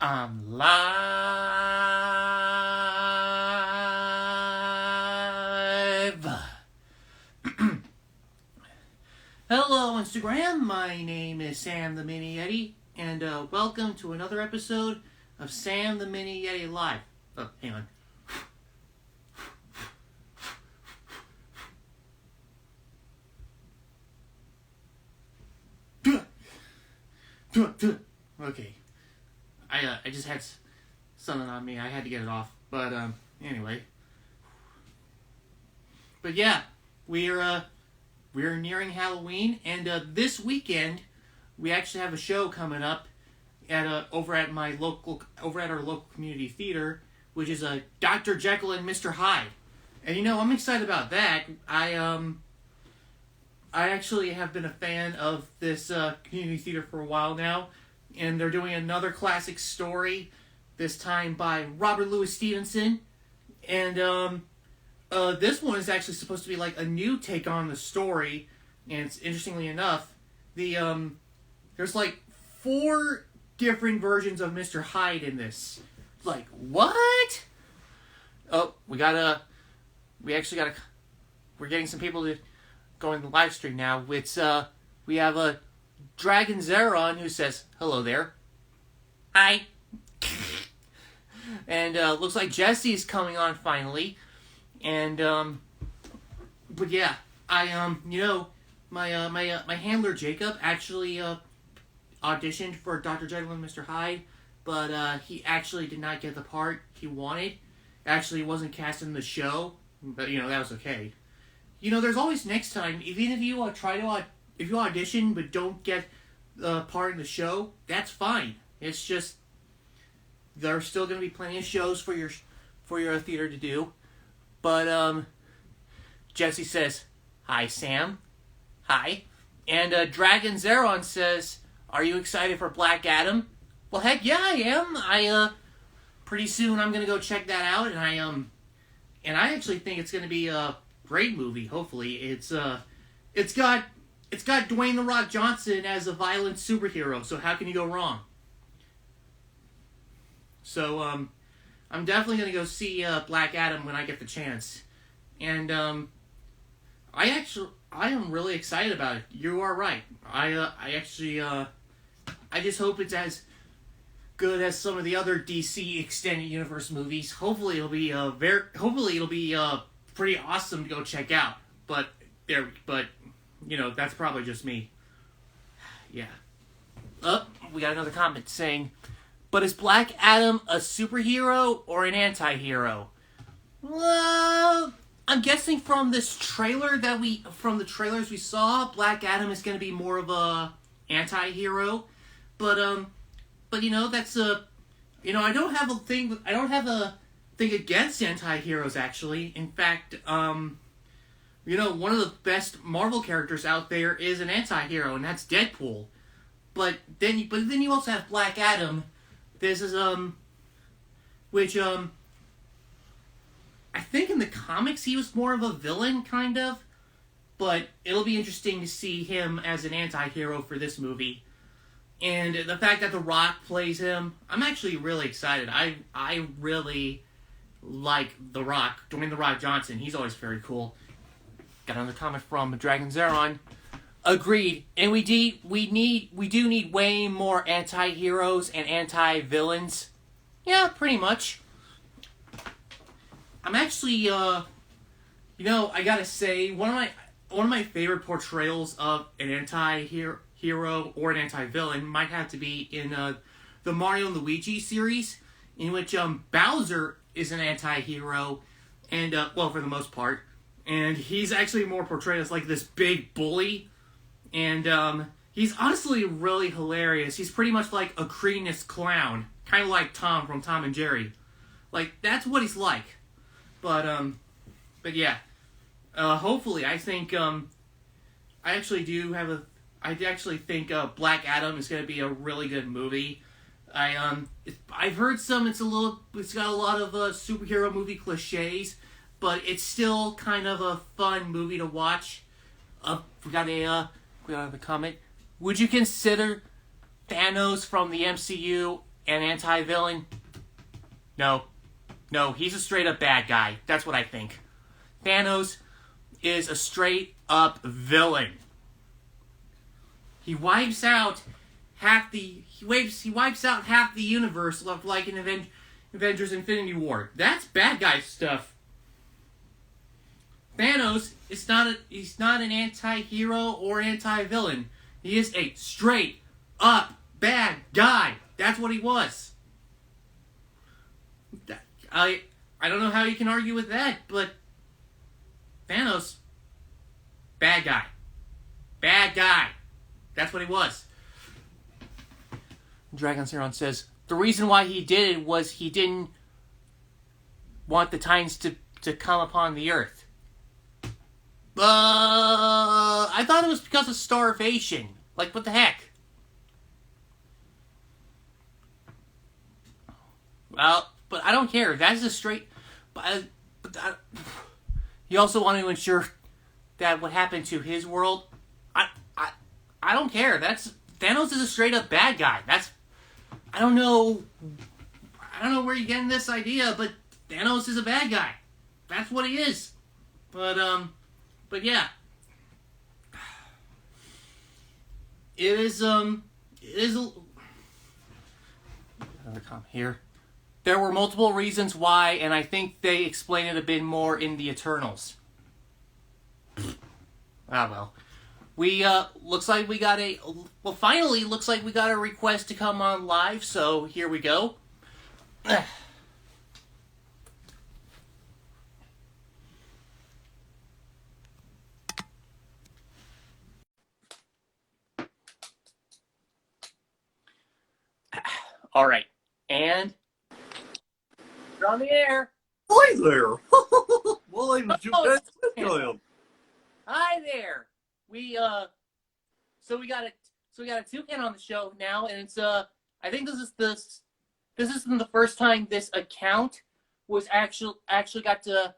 I'm live. Hello, Instagram. My name is Sam the Mini Yeti, and welcome to another episode of Sam the Mini Yeti Live. Oh, hang on. Okay. I just had something on me. I had to get it off. But anyway. But yeah, we're nearing Halloween, and this weekend we actually have a show coming up at over at our local community theater, which is Dr. Jekyll and Mr. Hyde. And you know, I'm excited about that. I actually have been a fan of this community theater for a while now, and they're doing another classic story, this time by Robert Louis Stevenson, and this one is actually supposed to be like a new take on the story, and it's, interestingly enough, there's like 4 different versions of Mr. Hyde in this. Like, what? Oh, we're getting some people to go in the live stream now. It's we have a Dragon Zeron who says hello there. Hi. And looks like Jesse's coming on finally. And but yeah, I you know, my handler Jacob actually auditioned for Dr. Jekyll and Mr. Hyde, but he actually did not get the part he wanted. Actually, wasn't cast in the show, but you know, that was okay. You know, there's always next time. Even if you if you audition but don't get part in the show, that's fine. It's just there's still going to be plenty of shows for your theater to do. But Jesse says, "Hi, Sam. Hi." And Dragon Zeron says, "Are you excited for Black Adam?" Well, heck yeah, I am. Pretty soon I'm going to go check that out, and I actually think it's going to be a great movie. Hopefully, it's got Dwayne "The Rock" Johnson as a violent superhero. So how can you go wrong? So I'm definitely gonna go see Black Adam when I get the chance, and I am really excited about it. You are right. I just hope it's as good as some of the other DC Extended Universe movies. Hopefully it'll be pretty awesome to go check out. But you know, that's probably just me. Yeah. Oh, we got another comment saying, "But is Black Adam a superhero or an anti-hero?" Well, I'm guessing from the trailers we saw, Black Adam is going to be more of a anti-hero. But you know, that's you know, I don't have a thing against anti-heroes, actually. In fact, you know, one of the best Marvel characters out there is an anti-hero, and that's Deadpool. But then you also have Black Adam. This is which I think in the comics he was more of a villain, kind of. But it'll be interesting to see him as an anti-hero for this movie. And the fact that The Rock plays him, I'm actually really excited. I really like The Rock, Dwayne "The Rock" Johnson. He's always very cool. Got another comment from Dragon Zeron. Agreed. And we do need way more anti-heroes and anti-villains. Yeah, pretty much. I'm actually, you know, I gotta say, one of my favorite portrayals of an anti-hero or an anti-villain might have to be in the Mario and Luigi series, in which Bowser is an anti-hero, and well, for the most part, and he's actually more portrayed as like this big bully. And he's honestly really hilarious. He's pretty much like a cretinous clown. Kind of like Tom from Tom and Jerry. Like, that's what he's like. But yeah. Hopefully, I think, I actually think Black Adam is going to be a really good movie. I've heard it's got a lot of superhero movie cliches, but it's still kind of a fun movie to watch. We got a comment. Would you consider Thanos from the MCU an anti-villain? No. No, he's a straight-up bad guy. That's what I think. Thanos is a straight-up villain. He wipes out half the universe like in Avengers Infinity War. That's bad guy stuff. Thanos is he's not an anti-hero or anti-villain. He is a straight-up bad guy. That's what he was. I don't know how you can argue with that, but Thanos, bad guy. Bad guy. That's what he was. Dragon Zeron says, the reason why he did it was he didn't want the Titans to come upon the Earth. I thought it was because of starvation. Like, what the heck? Well, but I don't care. That's a straight... you also want to ensure that what happened to his world... I don't care. Thanos is a straight up bad guy. I don't know where you're getting this idea, but Thanos is a bad guy. That's what he is. But yeah. It is here. There were multiple reasons why, and I think they explain it a bit more in the Eternals. Well. Finally, looks like we got a request to come on live, so here we go. All right, and you're on the air. Hi there. My name is Yoocan the Toucan. Hi there. We got a toucan on the show now, and it's I think this isn't the first time this account was actually got to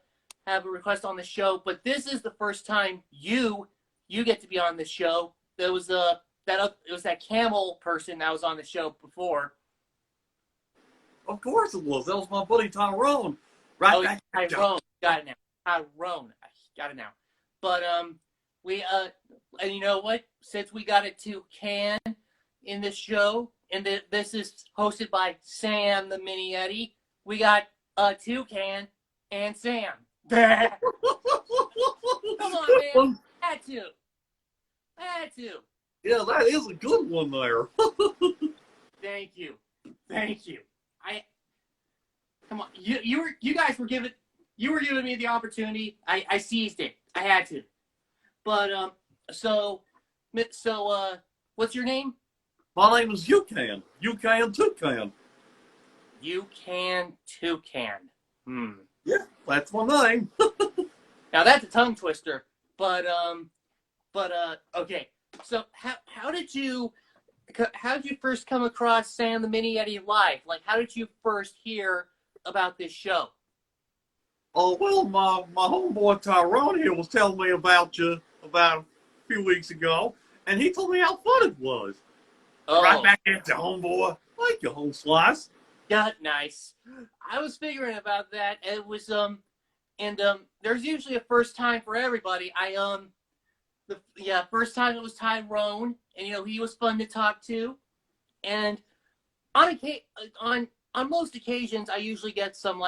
have a request on the show, but this is the first time you get to be on the show. There was it was that camel person that was on the show before. Of course it was. That was my buddy Tyrone. Right back. Tyrone. Got it now. Tyrone. I got it now. But and you know what? Since we got a toucan in this show, and this is hosted by Sam the Mini Yeti, we got a toucan and Sam. Come on, man. Had to. Yeah, that is a good one there. Thank you. Come on. You guys were giving me the opportunity. I seized it. I had to. But so what's your name? My name is Yoocan. Yoocan Toucan. Yoocan Toucan. Yeah, that's my name. Now that's a tongue twister. But okay. So how did you first come across Sam the Mini Yeti live? Like, how did you first hear about this show? Oh, well, my homeboy Tyrone here was telling me about you about a few weeks ago, and he told me how fun it was. Oh. Right back at you, homeboy. Thank you, home slice. Yeah, nice. I was figuring about that. It was there's usually a first time for everybody. First time it was Tyrone, and he was fun to talk to, and on most occasions I usually get some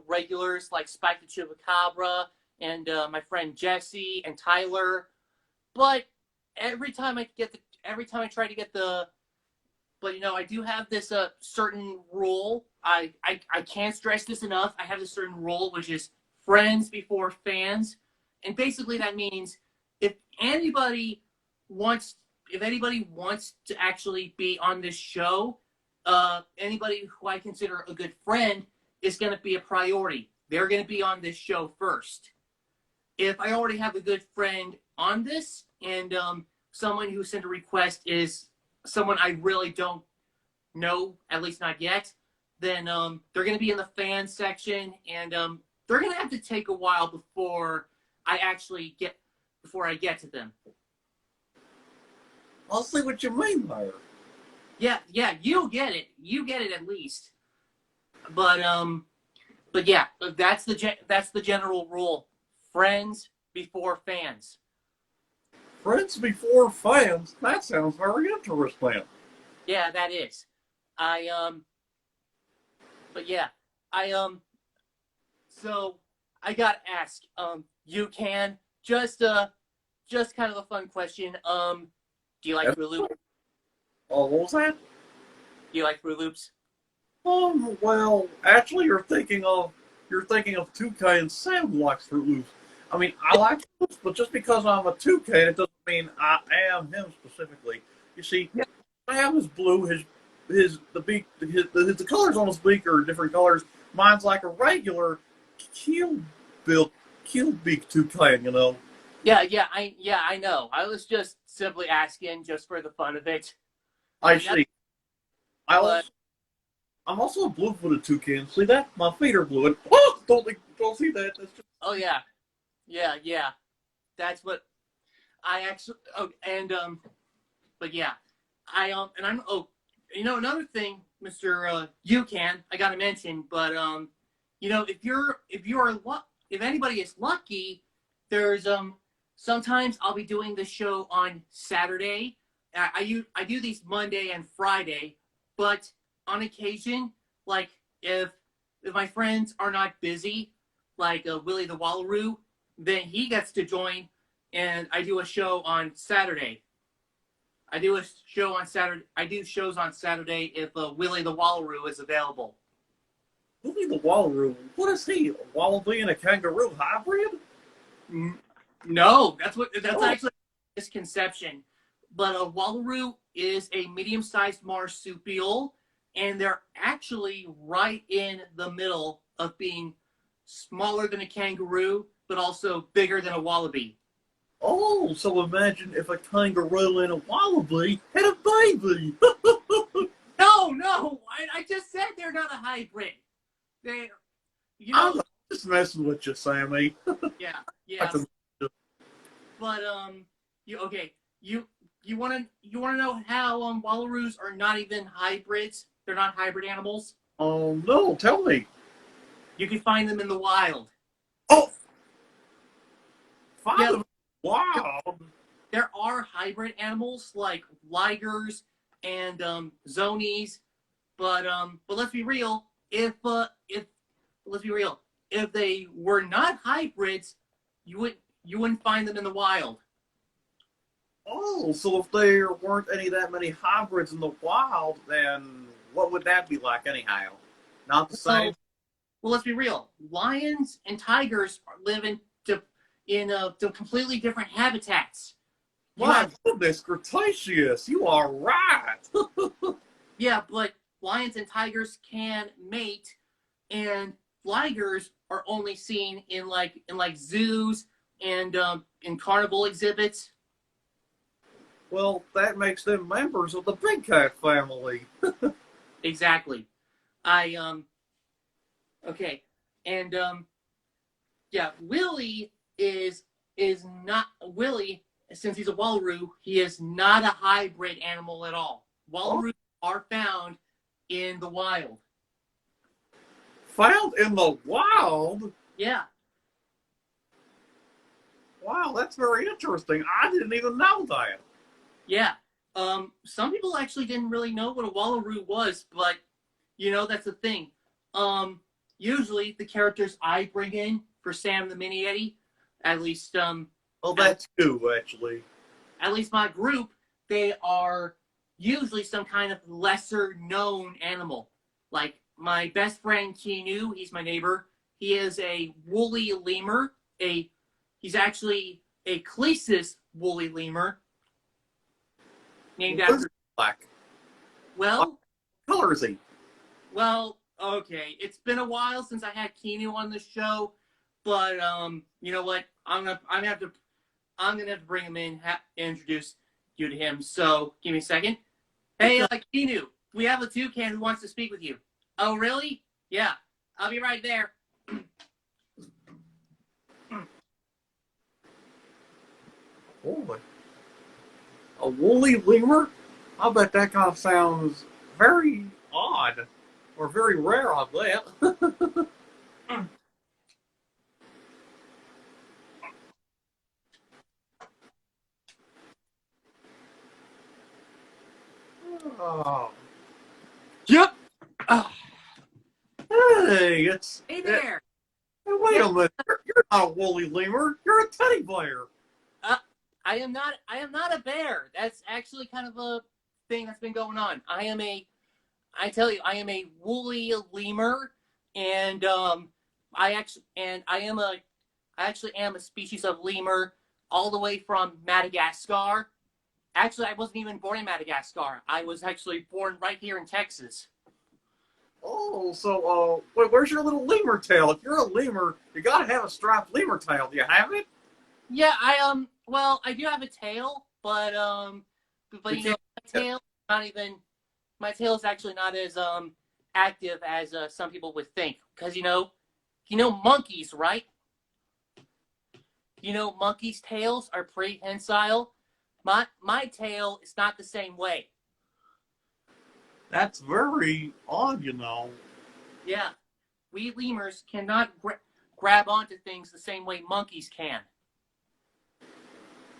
regulars like Spike the Chupacabra and my friend Jesse and Tyler, but every time I try to get but I do have this certain rule. I can't stress this enough. I have this certain rule, which is friends before fans, and basically that means if anybody wants to actually be on this show, anybody who I consider a good friend is going to be a priority. They're going to be on this show first. If I already have a good friend on this, and someone who sent a request is someone I really don't know, at least not yet, then they're going to be in the fan section, and they're going to have to take a while before I get to them. I'll see what you mean there. Yeah, you get it. You get it at least. But yeah, that's the general rule. Friends before fans. Friends before fans? That sounds very interesting. Yeah, that is. I but yeah, I so I got to ask you can just kind of a fun question. Do you like Fruit Loops? Oh, what was that? Do you like Fruit Loops? Well, actually, you're thinking of Toucan and Sam likes Fruit Loops. I mean, I like Fruit Loops, but just because I'm a Toucan, it doesn't mean I am him specifically. You see, Yeah. Sam is blue. The beak, the colors on his beak are different colors. Mine's like a regular keel bill, keel beak toucan. I know. I was just simply asking just for the fun of it. I Yeah, see. I but also, I'm also a blue-footed toucan. See that? My feet are blue. And, oh, don't see that. That's just oh yeah. That's what I actually. Oh, and but yeah, and I'm another thing, Mister Yoocan, I gotta mention, but if anybody is lucky, there's sometimes I'll be doing the show on Saturday. I do these Monday and Friday, but on occasion, like if my friends are not busy, like Willie the Wallaroo, then he gets to join, and I do a show on Saturday. I do a show on Saturday. I do shows on Saturday if Willie the Wallaroo is available. Willie the Wallaroo. What is he? A wallaby and a kangaroo hybrid? No, that's Oh, actually a misconception. But a Wallaroo is a medium-sized marsupial, and they're actually right in the middle of being smaller than a kangaroo, but also bigger than a wallaby. oh. So imagine if a kangaroo and a wallaby had a baby. No, I just said they're not a hybrid. They, you I'm know, just messing with you, Sammy. yeah, I yeah. can- But you wanna know how wallaroos are not even hybrids? They're not hybrid animals. Oh no, tell me. You can find them in the wild. Oh, find Yeah, them. Wow. there are hybrid animals like ligers and zonies, but let's be real. If let's be real, if they were not hybrids, you wouldn't find them in the wild. Oh, so if there weren't any that many hybrids in the wild, then what would that be like anyhow? Not the same. Well, well, let's be real. Lions and tigers live in completely different habitats. You My have goodness, Cretaceous, you are right. Yeah, but lions and tigers can mate, and ligers are only seen in zoos and in carnival exhibits. Well, that makes them members of the big cat family. Exactly. I okay, and yeah, Willie is not Willie since he's a wallaroo. He is not a hybrid animal at all. Oh, Wallaroos are found in the wild. found in the wild? Yeah, Wow, that's very interesting. I didn't even know that. yeah. Some people actually didn't really know what a wallaroo was, but that's the thing. Um, Usually the characters I bring in for Sam the Mini Yeti, at least Oh, at, that's you, actually. at least my group, they are usually some kind of lesser known animal. Like my best friend Keenu, he's my neighbor. He is a woolly lemur. He's actually a Clesis woolly lemur, named What is after. it like? What Well, color is he? okay. It's been a while since I had Keenu on the show, but you know what? I'm gonna have to bring him in, introduce you to him. So give me a second. Hey, Keenu, we have a toucan who wants to speak with you. Oh, really? Yeah, I'll be right there. Oh, a woolly lemur? I bet that kind of sounds very odd or very rare. I bet. Oh. Yep. Oh, Hey, hey there. hey, wait Yeah. a minute. You're not a woolly lemur. You're a teddy bear. Uh, I am not. I am not a bear. That's actually kind of a thing that's been going on. I am a. I tell you, I am a woolly lemur, and I am a. I actually am a species of lemur, all the way from Madagascar. Actually, I wasn't even born in Madagascar. I was actually born right here in Texas. Oh, so wait, where's your little lemur tail? If you're a lemur, you gotta have a striped lemur tail. Do you have it? Yeah, well, I do have a tail, but You you know, can't. my tail not even my tail is actually not as active as some people would think. Because you know monkeys, right? You know monkeys' tails are prehensile. My tail is not the same way. That's very odd, you know. Yeah, we lemurs cannot grab onto things the same way monkeys can.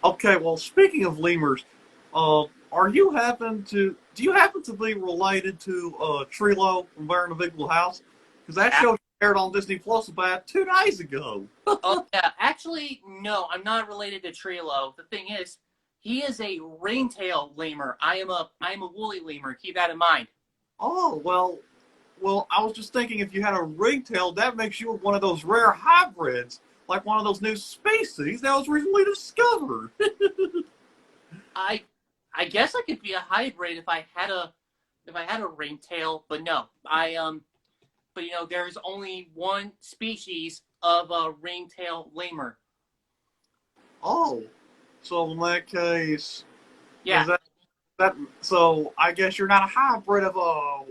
Okay, well, speaking of lemurs, are you happen to do you happen to be related to Trilo from Bear in the Big Blue House? Because that show aired on Disney Plus about 2 days ago. Oh yeah, actually, no, I'm not related to Trilo. The thing is, he is a ringtail lemur. I am a woolly lemur. Keep that in mind. Oh well, I was just thinking if you had a ringtail, that makes you one of those rare hybrids, like one of those new species that was recently discovered. I I guess I could be a hybrid if I had a ringtail, but no, but there's only one species of a ringtail lemur. Oh, so in that case, Yeah, does that so I guess you're not a hybrid of a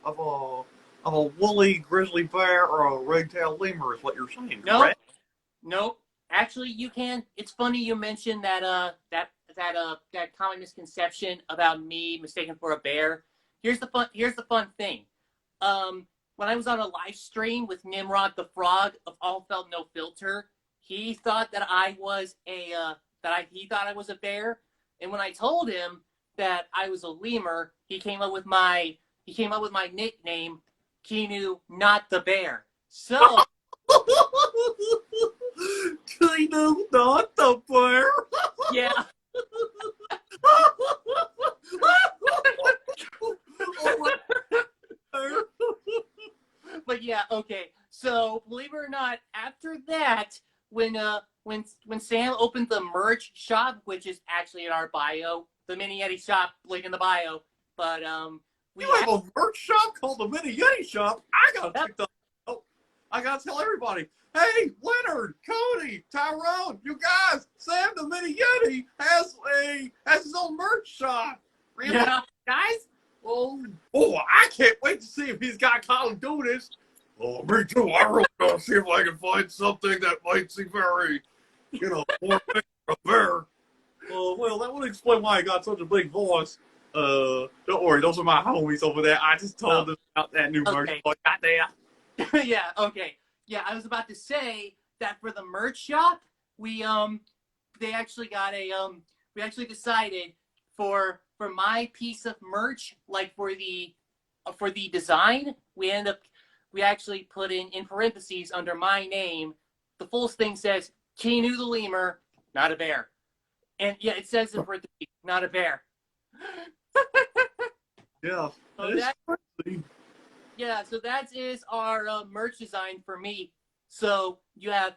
of a woolly grizzly bear or a red-tailed lemur is what you're saying, no, correct? no. Actually, you can. It's funny you mentioned that common misconception about me mistaken for a bear. Here's the fun thing. When I was on a live stream with Nimrod the Frog of All Felt No Filter, he thought that I was he thought I was a bear, and when I told him that I was a lemur, he came up with my nickname, Keenu, not the bear. So Keenu, not the bear. yeah, Oh my bear. but yeah, okay. So believe it or not, after that, when Sam opened the merch shop, which is actually in our bio, the Mini Yeti shop link in the bio, but we You have a merch shop called the Mini Yeti Shop. I gotta yep, check that out. I gotta tell everybody. Hey, Leonard, Cody, Tyrone, you guys, Sam the Mini Yeti has his own merch shop. Really, yeah, guys? Oh, I can't wait to see if he's got Call of Duty. Oh, me too. I really gotta see if I can find something that might seem very, more fair. Well, that would explain why I got such a big voice. Don't worry, those are my homies over there. I just oh, told them about that new merch. okay, Oh, goddamn. yeah, okay, yeah. I was about to say that for the merch shop, we they actually got a we actually decided for my piece of merch, like for the design, we actually put in parentheses under my name. The full thing says Keenu the lemur, not a bear, and yeah, it says in parentheses, not a bear. Yeah, So it's that crazy. yeah, so that is our merch design for me. So you have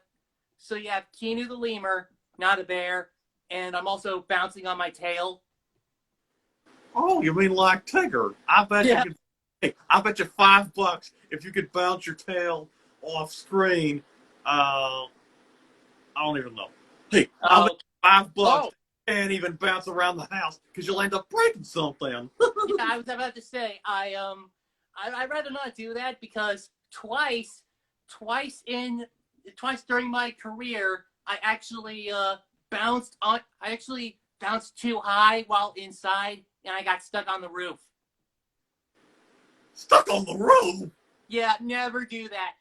Keenu the lemur, not a bear, and I'm also bouncing on my tail. Oh, you mean like Tigger? I bet you Yeah. could. Hey, I bet you $5 if you could bounce your tail off screen. I don't even know. Hey, I bet Oh, you $5 oh, you can't even bounce around the house because you'll end up breaking something. yeah. I was about to say I'd rather not do that because twice in twice during my career I actually bounced too high while inside and I got stuck on the roof. Stuck on the roof? Yeah, never do that.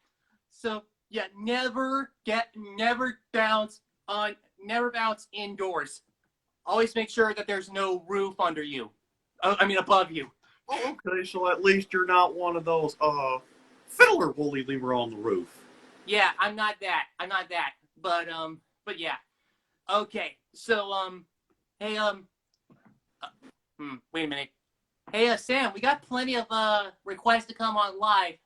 So yeah, never bounce indoors. Always make sure that there's no roof under you. Above you. Okay, so at least you're not one of those fiddler woolly lever on the roof. Yeah, I'm not that. But yeah. Okay. So hey wait a minute. Hey Sam, we got plenty of requests to come on live.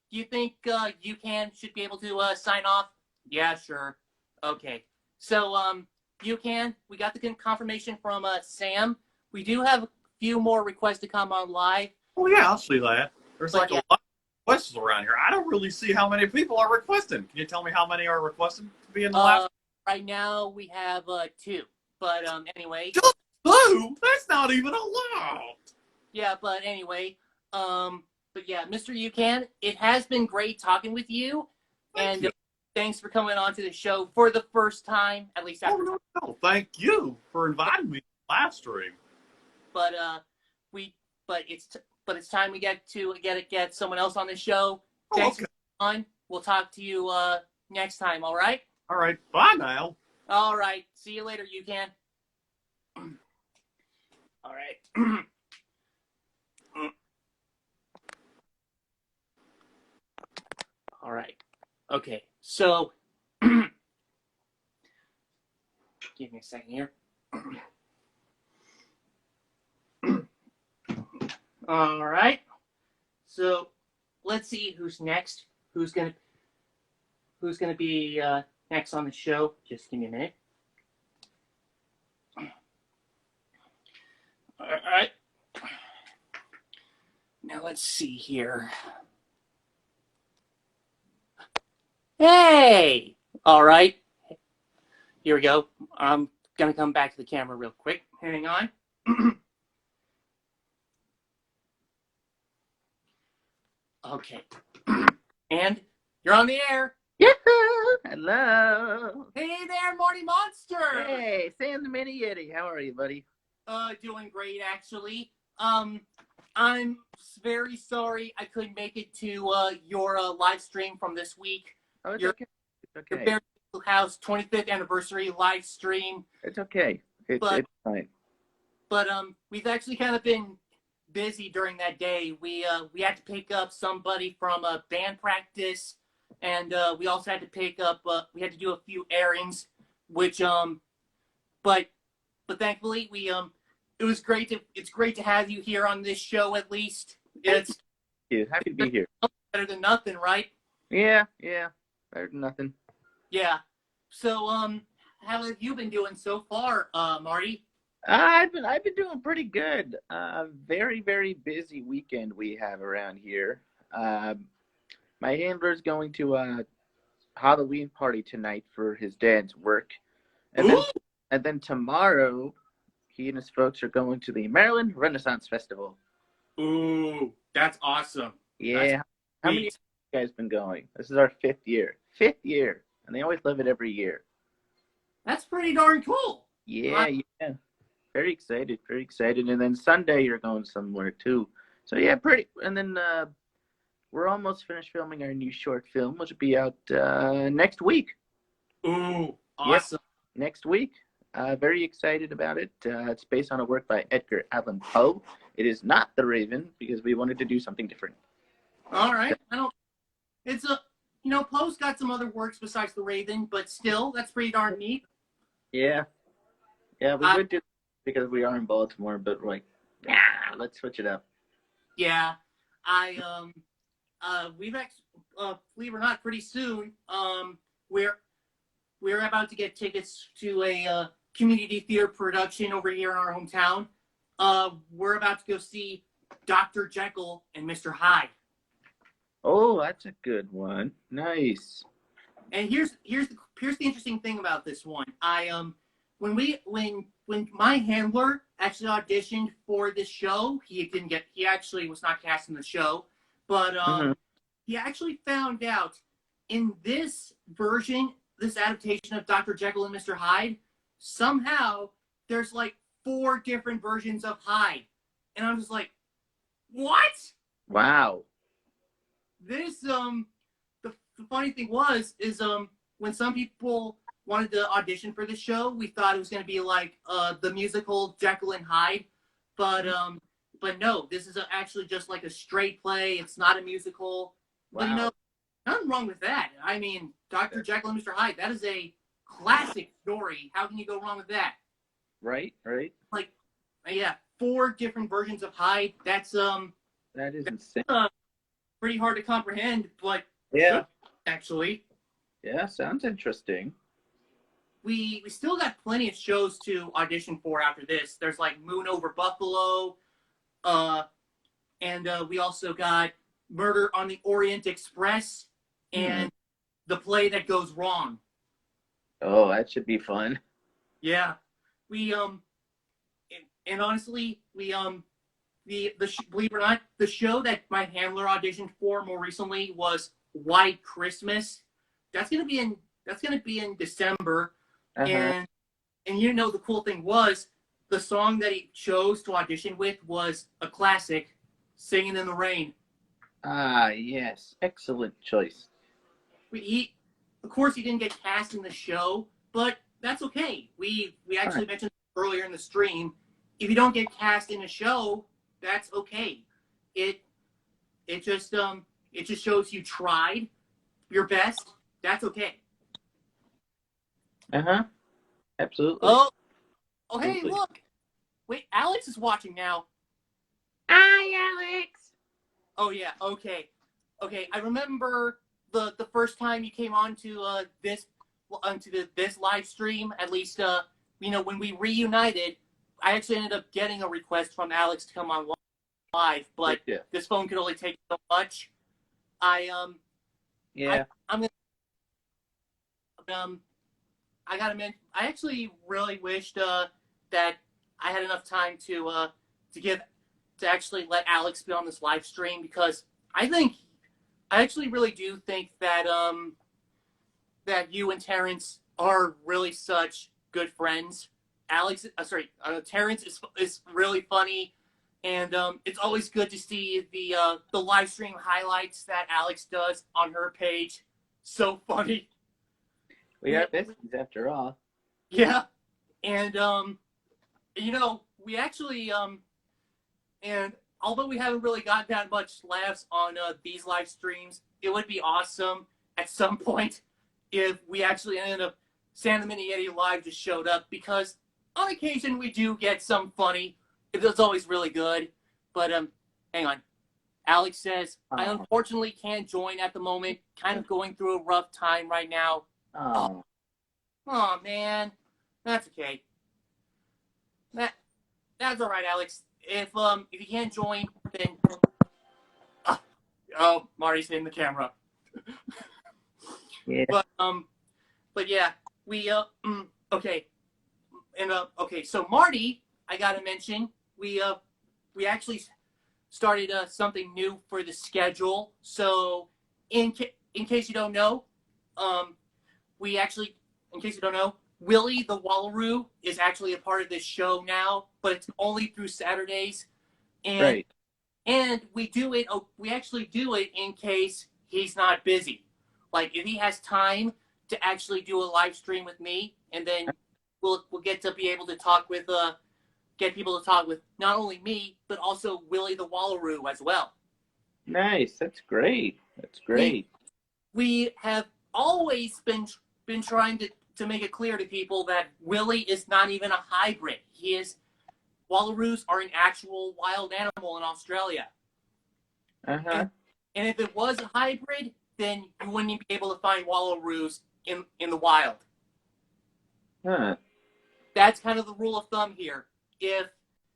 Do you think Yoocan should be able to sign off? Yeah, sure. Okay. So Yoocan, we got the confirmation from Sam. We do have a few more requests to come on live. Oh yeah, I'll see that. There's But like a lot of requests around here. I don't really see how many people are requesting. Can you tell me how many are requesting to be in the live? Right now we have 2. But anyway. Just 2? That's not even allowed. Yeah, but anyway, but yeah, Mr. Yoocan, it has been great talking with you, Thank you. Thanks for coming on to the show for the first time, at least after. No, thank you for inviting me to the live stream. But it's time we get someone else on the show. Thanks for coming on. We'll talk to you next time. All right. All right. Bye now. All right. See you later, Yoocan. All right. All right. Okay. So, give me a second here. All right. So, let's see who's next. Who's gonna be next on the show? Just give me a minute. All right. Now let's see here. Hey! All right. Here we go. I'm going to come back to the camera real quick. Hang on. Okay. And you're on the air. Yahoo! Hello. Hey there, Marty Monster. Hey, Sam the Mini Yeti. How are you, buddy? Doing great, actually. I'm very sorry I couldn't make it to your live stream from this week. Oh, it's okay. It's okay. Your Bear House 25th anniversary live stream. It's okay. It's fine. But we've actually kind of been busy during that day. We had to pick up somebody from a band practice, and we also had to pick up. We had to do a few errands, which but thankfully we it's great to have you here on this show at least. It's happy to be here. Better than nothing, right? Yeah, better than nothing. Yeah. So how have you been doing so far, Marty? I've been doing pretty good. Very, very busy weekend we have around here. My handler's going to a Halloween party tonight for his dad's work, and then tomorrow he and his folks are going to the Maryland Renaissance Festival. Ooh, that's awesome. Yeah. How many years have you guys been going? This is our 5th year. 5th year, and they always love it every year. That's pretty darn cool. Yeah. Very excited, very excited. And then Sunday you're going somewhere too. So yeah, pretty. And then we're almost finished filming our new short film, which will be out next week. Ooh, awesome. Yep, next week. Very excited about it. It's based on a work by Edgar Allan Poe. It is not The Raven because we wanted to do something different. All right. Poe's got some other works besides The Raven, but still, that's pretty darn neat. Yeah. Yeah, we would do because we are in Baltimore, but we're like, let's switch it up. Yeah. We've actually, believe it or not, pretty soon, we're about to get tickets to a community theater production over here in our hometown. We're about to go see Dr. Jekyll and Mr. Hyde. Oh, that's a good one. Nice. And here's the interesting thing about this one. When my handler actually auditioned for this show, he actually was not cast in the show, but he actually found out in this version, this adaptation of Dr. Jekyll and Mr. Hyde, somehow there's like 4 different versions of Hyde. And I'm just like, what? Wow. This the funny thing is when some people wanted to audition for the show, we thought it was going to be like the musical Jekyll and Hyde, but no, this is actually just like a straight play. It's not a musical. Wow. But nothing wrong with that. I mean, Dr. Jekyll and Mr. Hyde, that is a classic story. How can you go wrong with that? Right. Like, yeah, 4 different versions of Hyde. That is insane. Pretty hard to comprehend, but Yeah. Actually. Yeah, sounds interesting. We still got plenty of shows to audition for after this. There's like Moon Over Buffalo, and we also got Murder on the Orient Express and The Play That Goes Wrong. Oh, that should be fun. Yeah, we and honestly, we believe it or not, the show that my handler auditioned for more recently was White Christmas. That's gonna be in December. And the cool thing was the song that he chose to audition with was a classic, Singing in the Rain. Ah, yes. Excellent choice. Of course, he didn't get cast in the show, but that's okay. We actually mentioned earlier in the stream, if you don't get cast in a show, that's okay. It just shows you tried your best. That's okay. Absolutely. Oh, hey, look. Wait, Alex is watching now. Hi, Alex. Oh yeah, okay. I remember the first time you came on to this live stream. At least when we reunited, I actually ended up getting a request from Alex to come on live, but this phone could only take so much. I'm gonna I gotta mention, I actually really wished that I had enough time to actually let Alex be on this live stream, because I actually really do think that that you and Terrence are really such good friends. Terrence is really funny, and it's always good to see the live stream highlights that Alex does on her page. So funny. We are besties after all. Yeah, and we actually and although we haven't really gotten that much laughs on these live streams, it would be awesome at some point if we actually ended up Santa Mini Yeti Live just showed up, because on occasion we do get some funny. It's always really good. But hang on. Alex says, I unfortunately can't join at the moment. Kind of going through a rough time right now. Oh man. That's okay. That's all right, Alex. If you can't join, then Marty's hitting the camera. Yeah. But yeah, we okay. And okay, so Marty, I gotta mention, we actually started something new for the schedule. So in case you don't know, Willie the Wallaroo is actually a part of this show now, but it's only through Saturdays. And and we actually do it in case he's not busy. Like if he has time to actually do a live stream with me, and then we'll get to be able to talk with get people to talk with not only me, but also Willie the Wallaroo as well. Nice. That's great. We have always been trying to make it clear to people that Willie is not even a hybrid. Wallaroos are an actual wild animal in Australia. And if it was a hybrid, then you wouldn't be able to find Wallaroos in the wild. That's kind of the rule of thumb here. If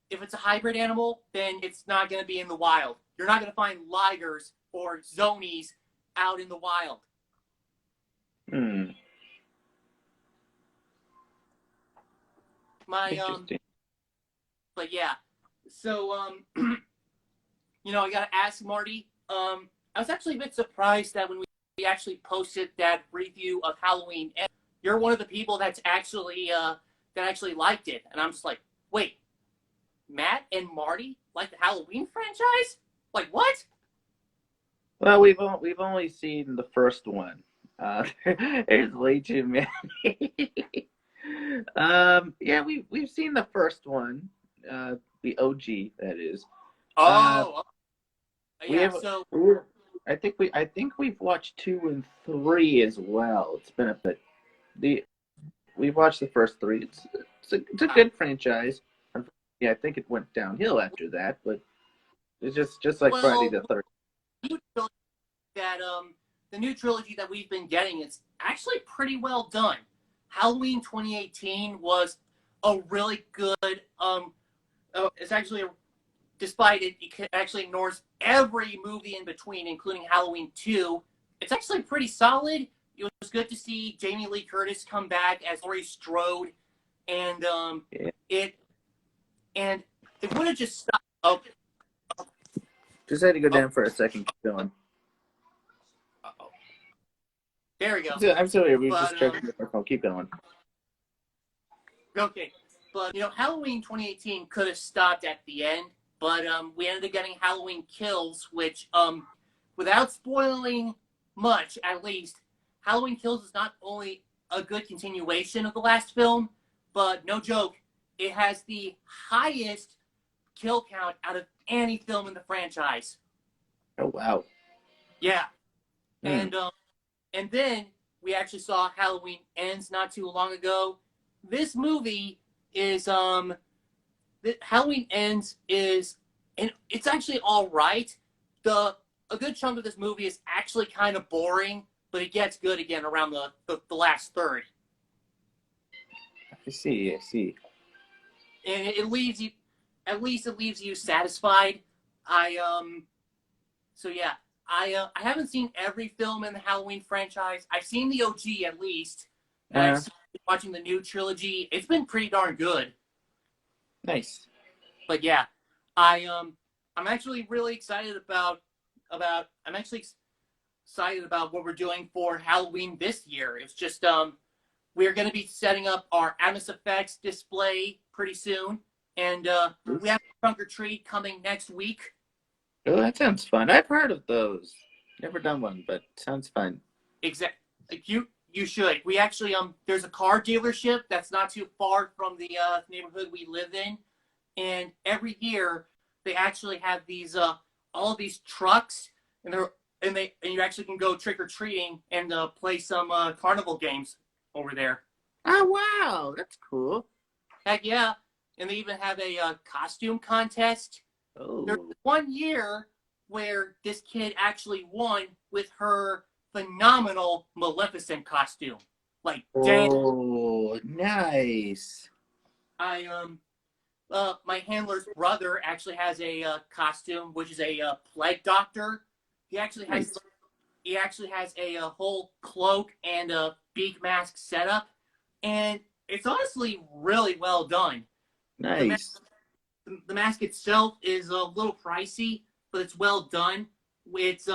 it's a hybrid animal, then it's not going to be in the wild. You're not going to find ligers or zonies out in the wild. But yeah, so I gotta ask Marty. I was actually a bit surprised that when we actually posted that review of Halloween, you're one of the people that's actually liked it, and I'm just like, wait, Matt and Marty like the Halloween franchise? Like what? Well, we've only seen the first one. There's way too many. Yeah, we've seen the first one, the OG, that is. Oh, We yeah. have. So I think we've watched 2 and 3 as well. It's been a bit. We've watched the first 3. It's a good franchise. Yeah, I think it went downhill after that, but it's just like Friday well, the 13th. new trilogy that the new trilogy that we've been getting is actually pretty well done. Halloween 2018 was a really good. It's actually despite it actually ignores every movie in between, including Halloween 2. It's actually pretty solid. It was good to see Jamie Lee Curtis come back as Laurie Strode, and it would have just stopped. Oh, Just had to go down for a second. Keep going. there we go. I'm still here. We were But, just checking the phone. Keep going. Okay, but Halloween 2018 could have stopped at the end, but we ended up getting Halloween Kills, which without spoiling much, at least, Halloween Kills is not only a good continuation of the last film, but no joke, it has the highest kill count out of any film in the franchise. Oh wow. Yeah, and then we actually saw Halloween Ends not too long ago. This movie is Halloween Ends is, and it's actually all right. A good chunk of this movie is actually kind of boring, but it gets good again around the last third. I see. And it leaves you, at least it leaves you satisfied. So yeah, I haven't seen every film in the Halloween franchise. I've seen the OG at least, and I've been watching the new trilogy. It's been pretty darn good. Nice. But yeah, I'm actually really excited about I'm actually excited about what we're doing for Halloween this year. It's just we're going to be setting up our Atmos Effects display pretty soon, and we have Trunk or Treat coming next week. Oh, that sounds fun. I've heard of those. Never done one, but sounds fun. Exactly. You should. We actually there's a car dealership that's not too far from the neighborhood we live in, and every year they actually have these all these trucks, and you actually can go trick or treating and play some carnival games over there. Oh wow, that's cool. Heck yeah! And they even have a costume contest. Oh. There's one year where this kid actually won with her phenomenal Maleficent costume. Like, dang. Oh, nice. My handler's brother actually has a costume, which is a plague doctor. He actually has a whole cloak and a beak mask setup, and it's honestly really well done. Nice. The mask itself is a little pricey, but it's well done. It's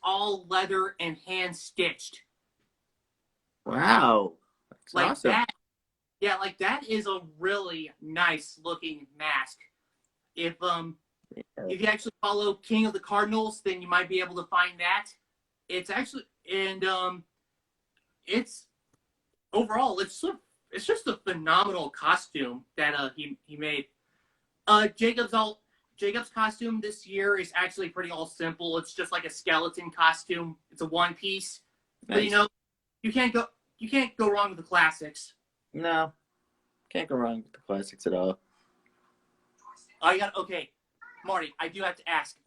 all leather and hand stitched. Wow, that's Like awesome. that. Yeah, like that is a really nice looking mask. If you actually follow King of the Cardinals, then you might be able to find that. It's actually it's overall it's just a phenomenal costume that he made. Jacob's costume this year is actually pretty all simple. It's just like a skeleton costume. It's a one piece. Nice. But you can't go wrong with the classics. No, can't go wrong with the classics at all. Okay, Marty, I do have to ask.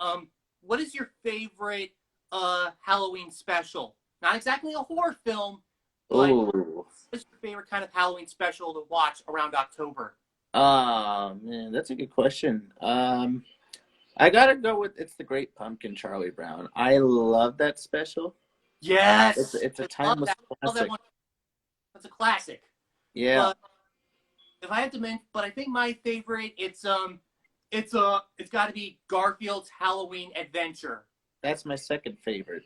What is your favorite Halloween special? Not exactly a horror film, but what's your favorite kind of Halloween special to watch around October? Man, that's a good question. I gotta go with It's the Great Pumpkin, Charlie Brown. I love that special. Yes, it's a timeless classic. That's a classic. Yeah. But if I have to mention, but I think my favorite it's got to be Garfield's Halloween Adventure. That's my second favorite.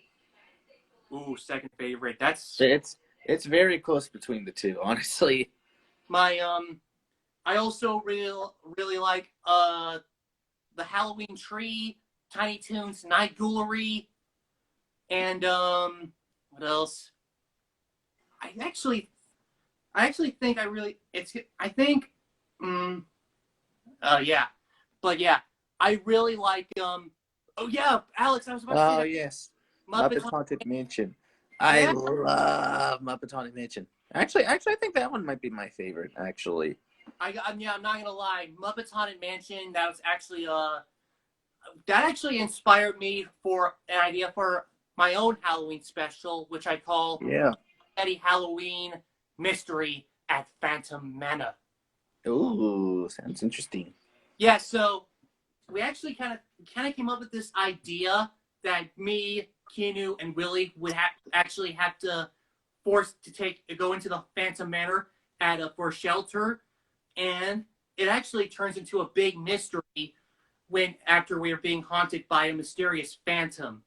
Ooh, second favorite. That's It's very close between the two, honestly. my I also really like the Halloween Tree, Tiny Toons Night Ghoulery, and what else? I actually think I really it's I think yeah, but yeah, I really like oh yeah, Alex, I was about to say Oh that yes, Muppets. Muppet Haunted Mansion. I Yeah, love Muppet Haunted Mansion. Actually, I think that one might be my favorite. Actually, yeah, I'm not gonna lie, Muppets Haunted Mansion. That actually inspired me for an idea for my own Halloween special, which I call yeah. Yeti Halloween Mystery at Phantom Manor. Ooh, sounds interesting. Yeah, so we actually kind of came up with this idea that me, Keenu, and Willie would actually have to force to go into the Phantom Manor for shelter, and it actually turns into a big mystery when after we are being haunted by a mysterious phantom.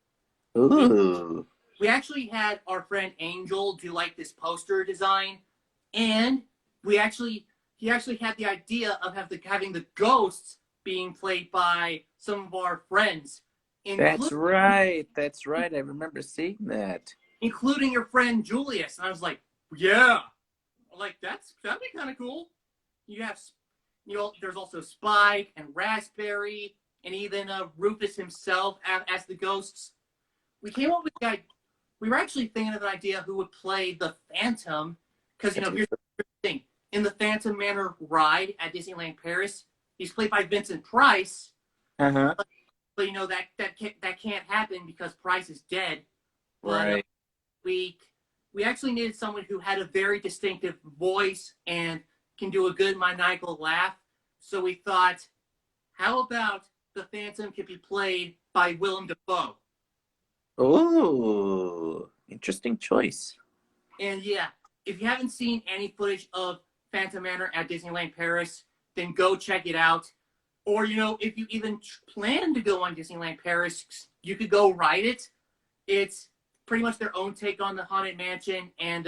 We Ooh, we actually had our friend Angel do like this poster design, and we actually he actually had the idea of having the ghosts being played by some of our friends, that's including right. That's right. I remember seeing that. including your friend Julius. And I was like, yeah, like that'd be kind of cool. You have there's also Spike and Raspberry and even Rufus himself as the ghosts. We came up with the we were actually thinking of an idea who would play the Phantom, because here's the thing: in the Phantom Manor ride at Disneyland Paris, he's played by Vincent Price, Uh huh. but that can't happen because Price is dead. But Right. we we actually needed someone who had a very distinctive voice and can do a good maniacal laugh. So we thought, how about the Phantom could be played by Willem Dafoe? Ooh, interesting choice. And yeah, if you haven't seen any footage of Phantom Manor at Disneyland Paris, then go check it out. Or, if you even plan to go on Disneyland Paris, you could go ride it. It's pretty much their own take on the Haunted Mansion, and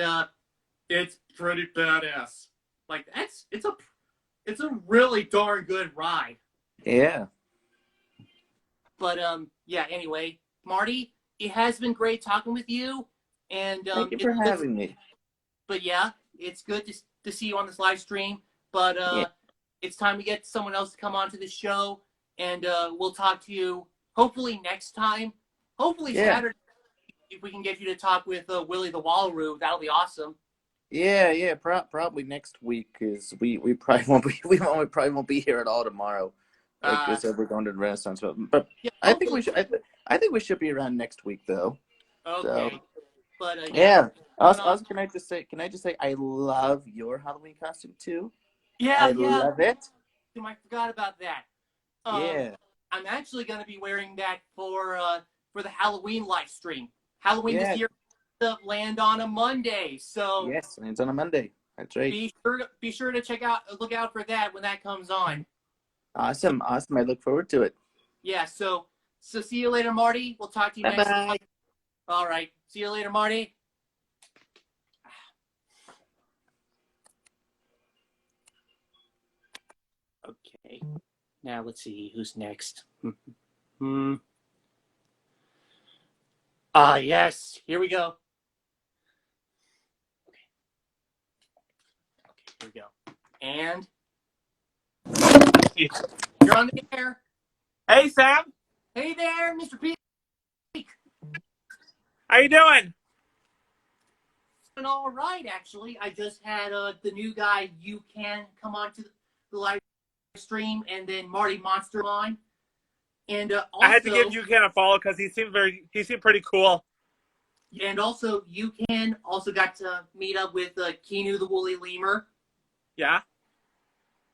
it's pretty badass. Like it's a really darn good ride. Yeah. But yeah. Anyway, Marty, it has been great talking with you, and Thank you for having me. but yeah, it's good to see you on this live stream. But Yeah. it's time to get someone else to come onto the show, and we'll talk to you hopefully next time. Hopefully Yeah. Saturday, if we can get you to talk with Willie the Wallaroo, that'll be awesome. Yeah. Probably next week because we probably won't be we probably won't be here at all tomorrow. Like I said, we're going to the Renaissance, but Yeah, I think hopefully. we should. I think we should be around next week though. So Okay, but yeah. going Also, on. can I just say I love your Halloween costume too. Yeah, I yeah. love it. I forgot about that. Yeah. I'm actually going to be wearing that for the Halloween live stream. Halloween this Yeah. year to land on a Monday, so Yes, and it's on a Monday. That's right. be sure to look out for that when that comes on. Awesome. I look forward to it. Yeah, so see you later, Marty. We'll talk to you Bye next bye. time. All right, see you later, Marty. Okay, now let's see who's next. Yes, here we go. Okay, here we go. And you're on the air. Hey, Sam. Hey there, Mr. P. How you doing? Doing all right, actually. I just had the new guy Yoocan come on to the live stream, and then Marty Monster on, and I had to give Yoocan a follow because he seemed pretty cool. also Yoocan also got to meet up with Keenu the woolly lemur. Yeah.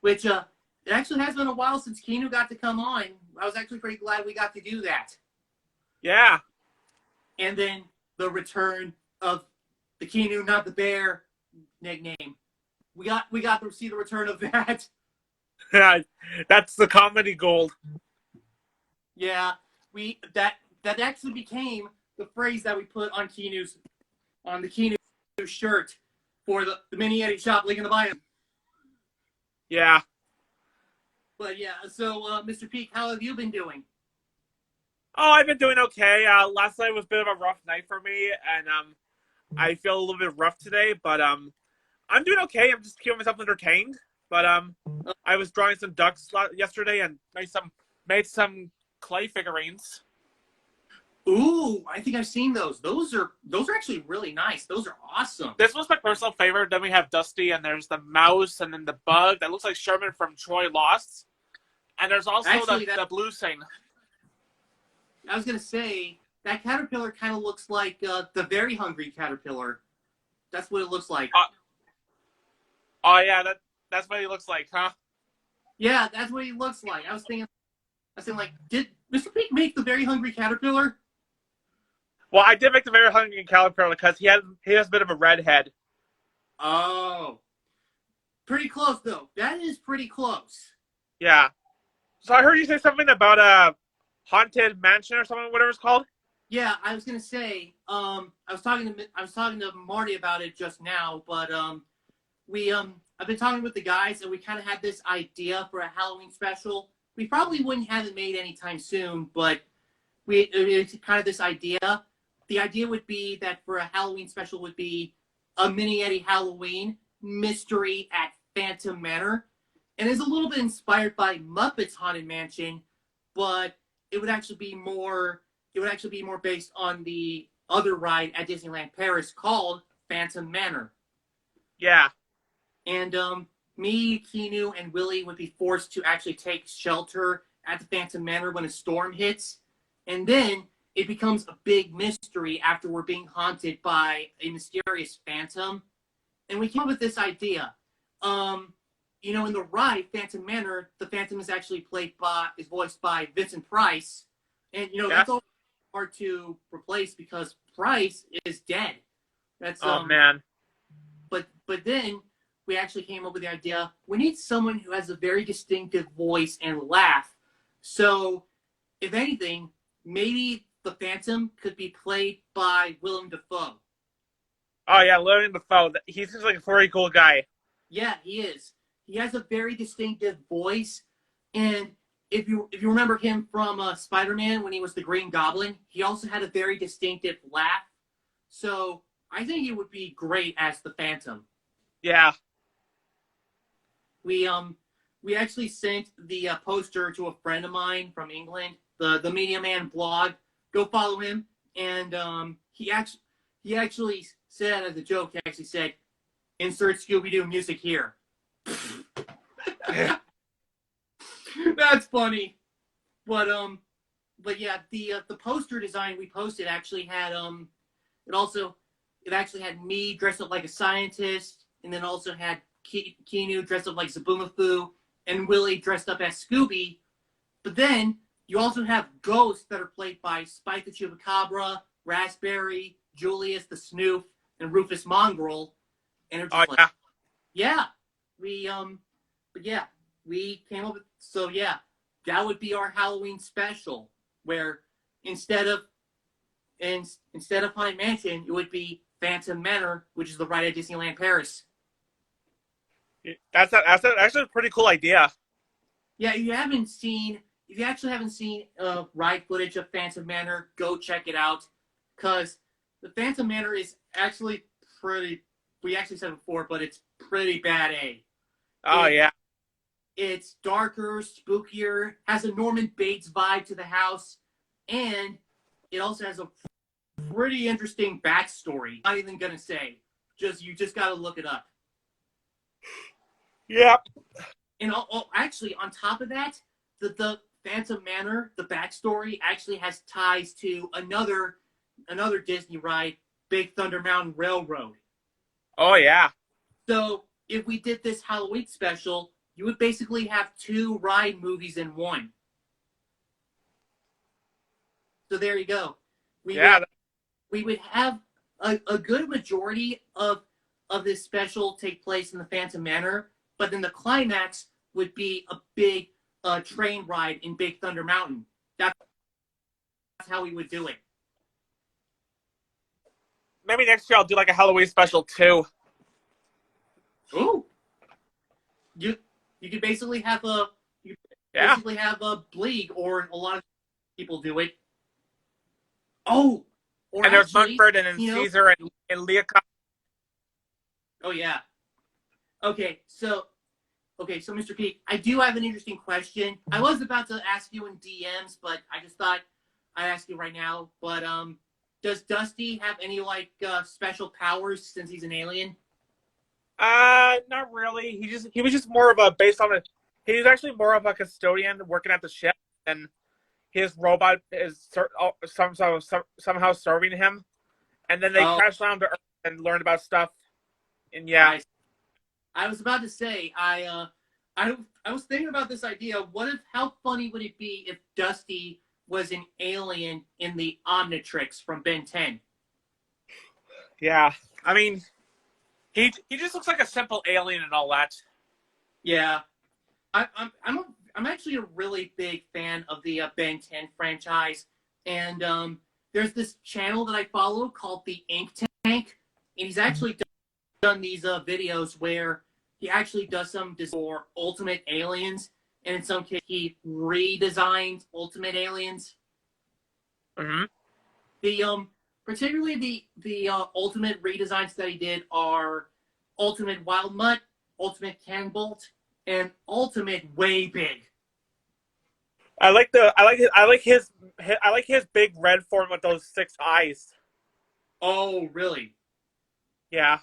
Which it actually has been a while since Keenu got to come on. I was actually pretty glad we got to do that. Yeah. And then the return of the Keenu, not the bear nickname. We got to see the return of that. That's the comedy gold. Yeah, that actually became the phrase that we put on the Keenu shirt for the mini Yeti shop link in the bio. Yeah. But yeah, so Mr. Peak, how have you been doing? Oh, I've been doing okay. Last night was a bit of a rough night for me, and I feel a little bit rough today, but I'm doing okay. I'm just keeping myself entertained. But I was drawing some ducks yesterday and made some clay figurines. Ooh, I think I've seen those. Those are actually really nice. Those are awesome. This was my personal favorite. Then we have Dusty, and there's the mouse, and then the bug that looks like Sherman from Troy Lost. And there's also Actually, the blue thing. I was gonna say that caterpillar kind of looks like the Very Hungry caterpillar. That's what it looks like. Oh yeah, that's what he looks like, huh? Yeah, that's what he looks like. I was thinking like, did Mr. Peak make the Very Hungry caterpillar? Well, I did make the very hungry caterpillar because he has a bit of a red head. Oh, pretty close though. That is pretty close. Yeah. So I heard you say something about a haunted mansion or something, whatever it's called. Yeah, I was gonna say. I was talking to Marty about it just now, but I've been talking with the guys, and we kind of had this idea for a Halloween special. We probably wouldn't have it made anytime soon, but it's kind of this idea. The idea would be that for a Halloween special would be a mini Yeti Halloween mystery at Phantom Manor, and it's a little bit inspired by Muppets Haunted Mansion, but it would actually be more based on the other ride at Disneyland Paris called Phantom Manor. Yeah. And me, Keenu, and Willie would be forced to actually take shelter at the Phantom Manor when a storm hits. And then it becomes a big mystery after we're being haunted by a mysterious phantom. And we came up with this idea. In the ride, Phantom Manor, the Phantom is actually voiced by Vincent Price. And, that's always hard to replace because Price is dead. Oh, man. But then we actually came up with the idea, we need someone who has a very distinctive voice and laugh. So, if anything, maybe the Phantom could be played by Willem Dafoe. Oh, yeah, Willem Dafoe. He seems like a very cool guy. Yeah, he is. He has a very distinctive voice. And if you remember him from Spider-Man when he was the Green Goblin, he also had a very distinctive laugh. So, I think he would be great as the Phantom. Yeah. We actually sent the poster to a friend of mine from England, the Media Man blog. Go follow him, and he actually said as a joke, he actually said, "Insert Scooby-Doo music here." That's funny, but yeah, the poster design we posted actually had it actually had me dressed up like a scientist, and then also had Keenu dressed up like Zaboomafoo, and Willie dressed up as Scooby. But then you also have ghosts that are played by Spike the Chupacabra, Raspberry, Julius the Snoof, and Rufus Mongrel. And it's just yeah, we came up with, so yeah, that would be our Halloween special, where instead of Haunted Mansion, it would be Phantom Manor, which is the ride at Disneyland Paris. That's actually a pretty cool idea. Yeah, if you actually haven't seen ride footage of Phantom Manor, go check it out, because the Phantom Manor is actually pretty. We actually said it before, but it's pretty bad. Yeah. It's darker, spookier, has a Norman Bates vibe to the house, and it also has a pretty interesting backstory. Not even gonna say, you just gotta look it up. Yeah. And actually, on top of that, the Phantom Manor, the backstory actually has ties to another Disney ride, Big Thunder Mountain Railroad. Oh yeah. So if we did this Halloween special, you would basically have 2 ride movies in one. So there you go. We would have a good majority of this special take place in the Phantom Manor, but then the climax would be a big train ride in Big Thunder Mountain. That's how we would do it. Maybe next year I'll do like a Halloween special too. Ooh. You could basically have a Bleak, or a lot of people do it. Oh, or And there's actually, Munford and then you know, Caesar and Leocal. oh yeah. Okay, so Mr. Peak, I do have an interesting question. I was about to ask you in DMs, but I just thought I'd ask you right now. But does Dusty have any special powers since he's an alien? Not really. He was just more of a based on a. He was actually more of a custodian working at the ship, and his robot is somehow serving him. And then they crashed down to Earth and learned about stuff. And yeah, I was about to say I was thinking about this idea. How funny would it be if Dusty was an alien in the Omnitrix from Ben 10? Yeah. I mean, he just looks like a simple alien and all that. Yeah. I'm actually a really big fan of the Ben 10 franchise, and there's this channel that I follow called the Ink Tank, and he's actually done these videos where he actually does some for Ultimate Aliens, and in some cases he redesigned Ultimate Aliens. Mm-hmm. The particularly the Ultimate redesigns that he did are Ultimate Wild Mutt, Ultimate Cannonbolt, and Ultimate Way Big. I like his big red form with those 6 eyes. Oh, really? Yeah.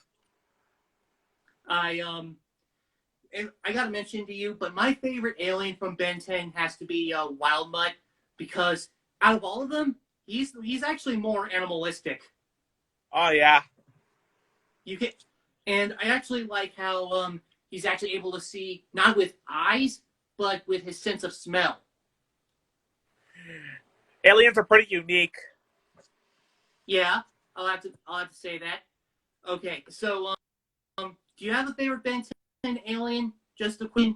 And I gotta mention to you, but my favorite alien from Ben 10 has to be Wild Mutt, because out of all of them, he's actually more animalistic. Oh yeah. And I actually like how he's actually able to see not with eyes, but with his sense of smell. Aliens are pretty unique. Yeah, I'll have to say that. Okay, so do you have a favorite Ben 10 alien? Just a quick.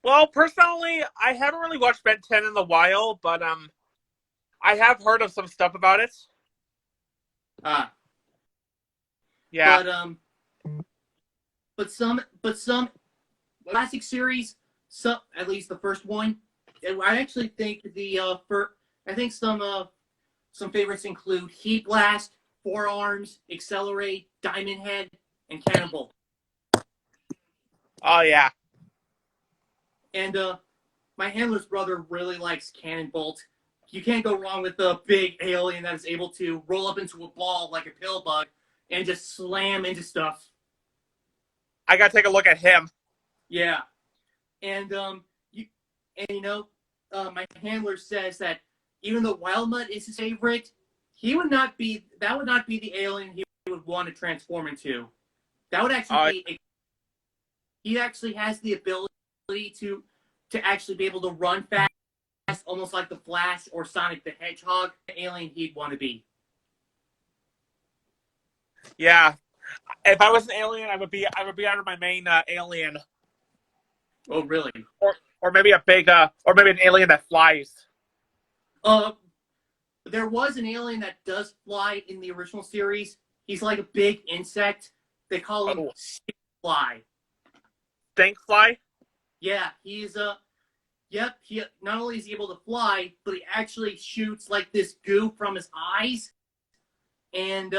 Well, personally, I haven't really watched Ben 10 in a while, but I have heard of some stuff about it. Yeah. But some classic series, some, at least the first one, I actually think some favorites include Heat Blast, Forearms, Accelerate, Diamond Head, and Cannonball. Oh yeah. And my handler's brother really likes Cannonbolt. You can't go wrong with the big alien that is able to roll up into a ball like a pill bug and just slam into stuff. I gotta take a look at him. Yeah, and my handler says that even though Wild Mutt is his favorite, that would not be the alien he would want to transform into. That would actually be. He actually has the ability to actually be able to run fast, almost like the Flash or Sonic the Hedgehog. The alien he'd want to be. Yeah. If I was an alien, I would be under my main alien. Oh, really? Or maybe a big or maybe an alien that flies. There was an alien that does fly in the original series. He's like a big insect. They call him Stinkfly. Stinkfly? Yeah, he's yep. He not only is he able to fly, but he actually shoots like this goo from his eyes, and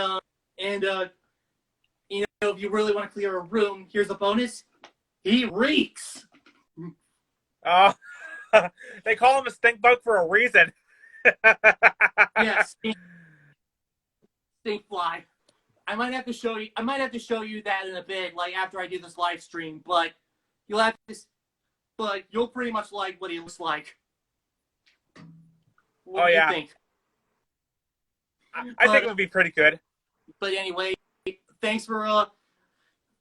if you really want to clear a room, here's a bonus. He reeks. Oh, they call him a stink bug for a reason. Yes, stink fly. I might have to show you that in a bit, like after I do this live stream. But you'll pretty much like what he looks like. What do you think? I think it would be pretty good. But anyway, thanks for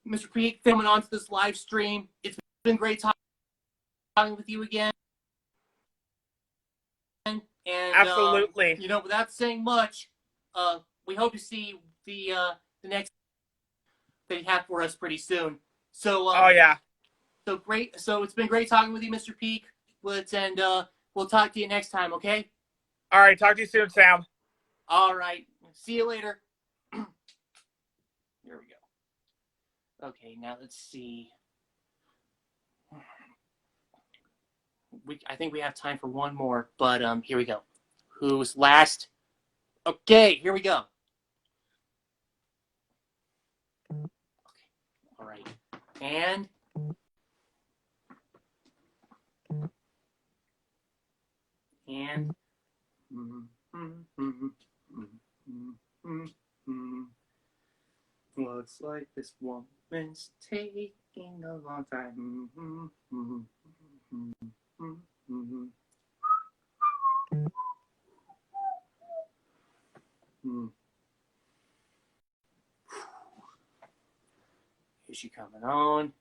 Mr. Peak coming on to this live stream. It's been great talking with you again. And absolutely. Without saying much, we hope to see the next that you have for us pretty soon. So So great. So it's been great talking with you, Mr. Peak. We'll talk to you next time, okay? All right, talk to you soon, Sam. All right. See you later. Here we go. Okay, now let's see. I think we have time for one more, but here we go. Who's last? Okay, here we go. Okay, all right, and looks like this woman's taking a long time. Is she coming on?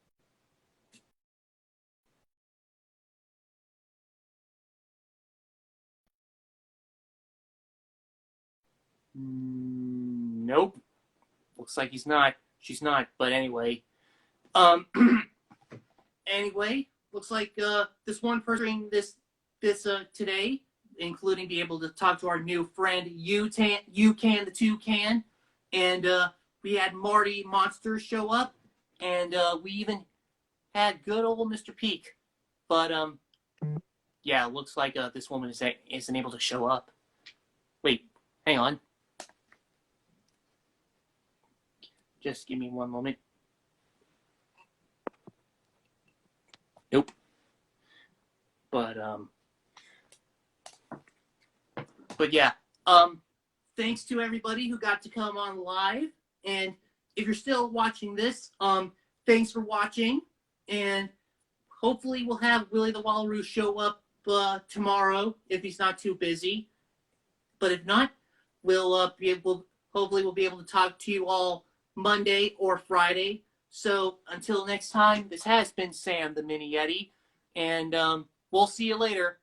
Nope. Looks like he's not. She's not. But anyway, anyway, looks like this one person this today, including be able to talk to our new friend Yoocan the Toucan, and we had Marty Monster show up, and we even had good old Mr. Peak. But yeah, it looks like this woman isn't able to show up. Wait, hang on. Just give me one moment. Nope. But yeah. Thanks to everybody who got to come on live. And if you're still watching this, thanks for watching. And hopefully we'll have Willie the Walrus show up tomorrow if he's not too busy. But if not, hopefully we'll be able to talk to you all Monday or Friday. So until next time, this has been Sam the Mini Yeti, and we'll see you later.